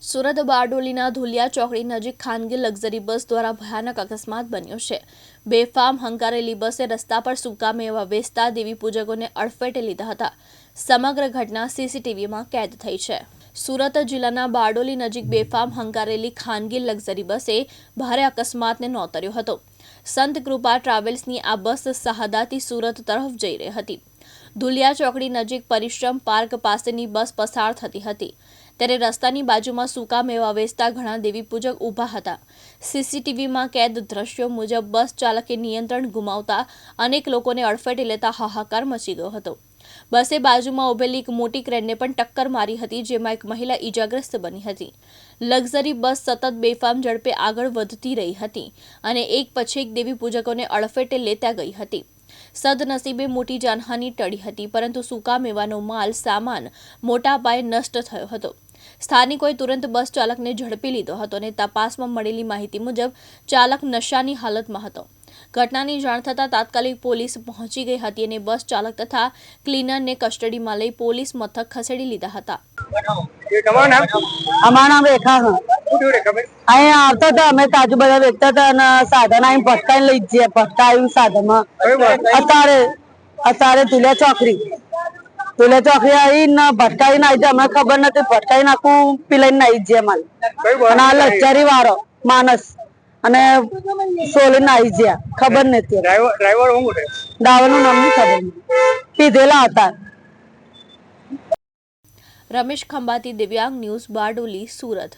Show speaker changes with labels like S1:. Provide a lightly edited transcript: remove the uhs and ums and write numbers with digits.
S1: સુરત બારડોલીના ધુલિયા ચોકડી નજીક ખાનગી લક્ઝરી બસ દ્વારા ભયાનક અકસ્માત બન્યો છે। બેફામ હંકારેલી બસે રસ્તા પર સૂકા મેવા વેચતા દેવી પૂજકોને અડફેટે લીધા હતા। સમગ્ર ઘટના સીસીટીવીમાં કેદ થઈ છે। સુરત જિલ્લાના બારડોલી નજીક બેફામ હંકારેલી ખાનગી લક્ઝરી બસે ભારે અકસ્માતને નોતર્યો હતો। સંત કૃપા ટ્રાવેલ્સની આ બસ શહાદાથી સુરત તરફ જઈ રહી હતી। ધુલિયા ચોકડી નજીક પરિશ્રમ પાર્ક પાસેની બસ પસાર થતી હતી ત્યારે રસ્તાની બાજુમાં સૂકા મેવા વેચતા ઘણા દેવી પૂજક ઊભા હતા। સીસીટીવીમાં કેદ દ્રશ્યો મુજબ બસ ચાલકે નિયંત્રણ ગુમાવતા અનેક લોકોને અડફેટે લેતા હાહાકાર મચી ગયો હતો। બસે બાજુમાં ઉભેલી એક મોટી ક્રેનને પણ ટક્કર મારી હતી, જેમાં એક મહિલા ઈજાગ્રસ્ત બની હતી। લક્ઝરી બસ સતત બેફામ ઝડપે આગળ વધતી રહી હતી અને એક પછી એક દેવી પૂજકોને અડફેટે લેતા ગઈ હતી। સદનસીબે મોટી જાનહાનિ ટળી હતી, પરંતુ સૂકા મેવાનો માલ સામાન મોટા પાયે નષ્ટ થયો હતો। સ્થાનિકોએ તુરંત બસ ચાલકને ઝડપી લીધો હતો અને તપાસમાં મળેલી માહિતી મુજબ ચાલક નશાની હાલતમાં હતો। ઘટનાની જાણ થતાં તાત્કાલિક પોલીસ પહોંચી ગઈ હતી અને બસ ચાલક તથા ક્લીનરને કસ્ટડીમાં લઈ પોલીસ મથક ખસેડી લીધા હતા।
S2: અમારું નામ રેખા છે। અહીંયા આવતા હતા, અમે કાજુ બધા વેચતા હતા અને સાધન આવીને ભટકાઈને લઈ જઈએ, ભટકાયું સાધનમાં। અત્યારે ધુલિયા ચોકડી આવીને ભટકાઈને આવી જાય, અમને ખબર નથી, ભટકાઈને આખું પીલાઈને આવી જાય માલ। અને આ લક્ઝરી વાળો માણસ અને સોલીને આવી ગયા, ખબર નથી। ડ્રાઈવરનું નામ નહીં ખબર, પીધેલા હતા।
S1: રમેશ ખંભાતી, દિવ્યાંગ ન્યૂઝ, બારડોલી, સુરત।